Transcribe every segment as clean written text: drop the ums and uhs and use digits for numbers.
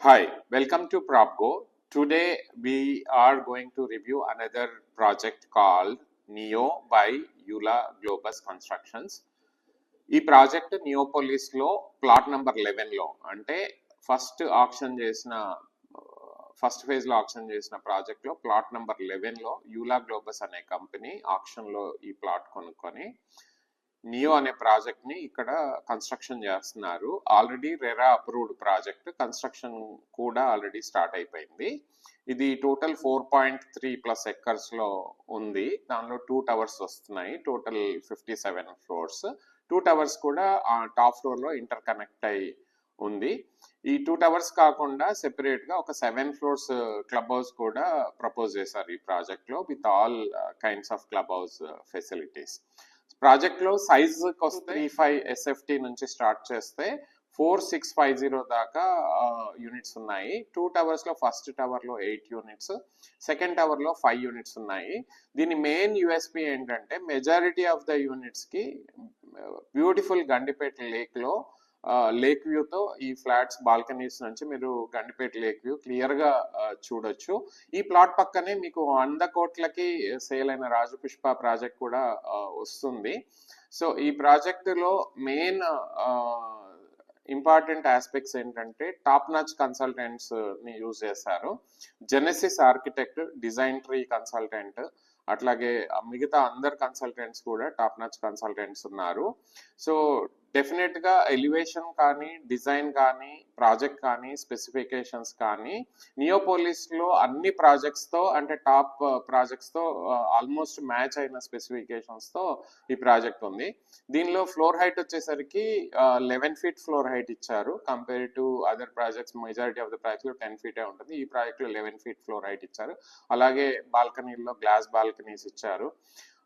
Hi, welcome to PropGo. Today we are going to review another project called NEO by Eula Globus Constructions. ఈ project Neopolis లో plot number 11 లో అంటే first phase లో auction చేసిన project లో plot number 11 లో యూలా Globus అనే company auction లో ఈ ప్లాట్ కొనుక్కొని నియో అనే ప్రాజెక్ట్ ని ఇక్కడ కన్స్ట్రక్షన్ చేస్తున్నారు. Already RERA approved project, construction కూడా ఆల్రెడీ స్టార్ట్ అయిపోయింది. ఇది టోటల్ 4.3+ ఎకర్స్ లో ఉంది. దానిలో 2 టవర్స్ వస్తున్నాయి. Total 57 floors. 2 టవర్స్ కూడా టాప్ ఫ్లోర్ లో ఇంటర్ కనెక్ట్ అయి ఉంది. ఈ 2 టవర్స్ కాకుండా సెపరేట్ గా ఒక 7 ఫ్లోర్స్ క్లబ్ హౌస్ కూడా ప్రపోజ్ చేశారు ఈ ప్రాజెక్ట్ లో, with all kinds of club house facilities. Project లో సైజ్ వస్తే 35 SFT నుంచి స్టార్ట్ చేస్తే 4650 దాకా యూనిట్స్ ఉన్నాయి. 2 టవర్స్ లో ఫస్ట్ టవర్ లో 8 యూనిట్స్, సెకండ్ టవర్ లో 5 యూనిట్స్ ఉన్నాయి. దీని మెయిన్ యూఎస్పి ఏంటంటే మెజారిటీ ఆఫ్ ద యూనిట్స్ కి బ్యూటిఫుల్ గండిపేట లేక్ లో లేక్ వ్యూ తో ఈ ఫ్లాట్స్ బాల్కనీస్ నుంచి మీరు గండిపేట లేక్ వ్యూ క్లియర్ గా చూడొచ్చు. ఈ ప్లాట్ పక్కనే మీకు 100 కోట్లకి సేల్ అయిన రాజపుష్ప ప్రాజెక్ట్ కూడా వస్తుంది. సో ఈ ప్రాజెక్ట్ లో మెయిన్ ఇంపార్టెంట్ ఆస్పెక్ట్స్ ఏంటంటే టాప్ నాచ్ కన్సల్టెంట్స్ ని యూజ్ చేశారు. Genesis architect, design tree consultant, అట్లాగే మిగతా అందరు కన్సల్టెంట్స్ కూడా టాప్ నాచ్ కన్సల్టెంట్స్ ఉన్నారు. సో డెఫినెట్ గా ఎలివేషన్ కానీ, డిజైన్ కానీ, ప్రాజెక్ట్ కానీ, స్పెసిఫికేషన్స్ కానీ నియోపోలిస్ లో అన్ని ప్రాజెక్ట్స్ తో అంటే టాప్ ప్రాజెక్ట్స్ తో ఆల్మోస్ట్ మ్యాచ్ అయిన స్పెసిఫికేషన్స్ తో ఈ ప్రాజెక్ట్ ఉంది. దీనిలో ఫ్లోర్ హైట్ వచ్చేసరికి 11 feet ఫ్లోర్ హైట్ ఇచ్చారు. Compare to other projects majority of the projects లో 10 feet ఉంటుంది. ఈ ప్రాజెక్ట్ లో 11 feet ఫ్లోర్ హైట్ ఇచ్చారు. అలాగే బాల్కనీలో గ్లాస్ బాల్కనీస్ ఇచ్చారు.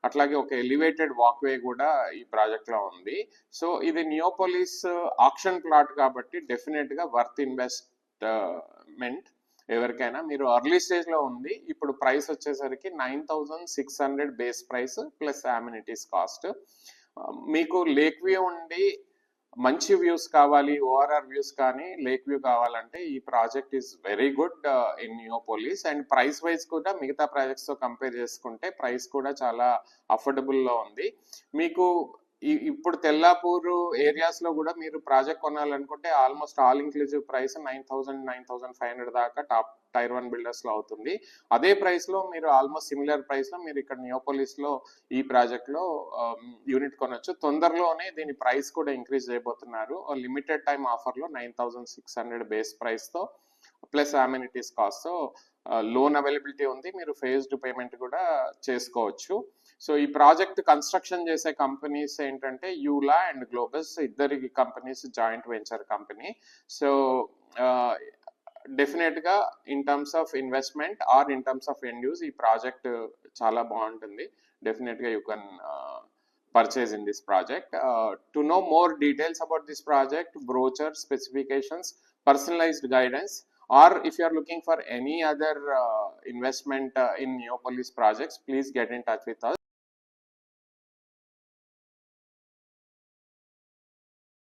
అట్లాగే ఒక ఎలివేటెడ్ వాక్వే కూడా ఈ ప్రాజెక్ట్ లో ఉంది. సో ఇది నియోపోలిస్ ఆక్షన్ ప్లాట్ కాబట్టి డెఫినెట్ గా వర్త్ ఇన్వెస్ట్మెంట్ ఎవరికైనా. మీరు అర్లీ స్టేజ్ లో ఉంది. ఇప్పుడు ప్రైస్ వచ్చేసరికి 9600 base price plus amenities cost. మీకు లేక్ వ్యూ ఉండి మంచి వ్యూస్ కావాలి, ఓఆర్ఆర్ వ్యూస్ కానీ లేక్ వ్యూ కావాలంటే ఈ project is very good in Neopolis. And price wise కూడా మిగతా ప్రాజెక్ట్స్ తో కంపేర్ చేసుకుంటే ప్రైస్ కూడా చాలా అఫోర్డబుల్ లో ఉంది. మీకు ఇప్పుడు తెల్లాపూర్ ఏరియాస్ లో కూడా మీరు ప్రాజెక్ట్ కొనాలనుకుంటే ఆల్మోస్ట్ ఆల్ ఇంక్లూజివ్ ప్రైస్ 9,500 దాకా టాప్ టైర్ 1 బిల్డర్స్ లో అవుతుంది. అదే ప్రైస్ లో మీరు ఆల్మోస్ట్ సిమిలర్ ప్రైస్ లో మీరు ఇక్కడ నియోపోలిస్ లో ఈ ప్రాజెక్ట్ లో యూనిట్ కొనొచ్చు. తొందరలోనే దీని ప్రైస్ కూడా ఇంక్రీజ్ చేయబోతున్నారు. లిమిటెడ్ టైం ఆఫర్ లో 9600 బేస్ ప్రైస్ తో ప్లస్ అమ్యూనిటీస్ కాస్ట్ తో లోన్ అవైలబిలిటీ ఉంది. మీరు ఫేజ్డ్ పేమెంట్ కూడా చేసుకోవచ్చు. సో ఈ ప్రాజెక్ట్ కన్స్ట్రక్షన్ చేసే కంపెనీస్ ఏంటంటే యూలా అండ్ గ్లోబస్, ఇద్దరి companies joint venture company. So definite గా in terms of investment or in terms of end use ఈ ప్రాజెక్ట్ చాలా బాగుంటుంది. డెఫినెట్ గా you can purchase in this project. To know more details about this project, brochure, specifications, personalized guidance, or if you are looking for any other investment in Neopolis projects, please get in touch with us.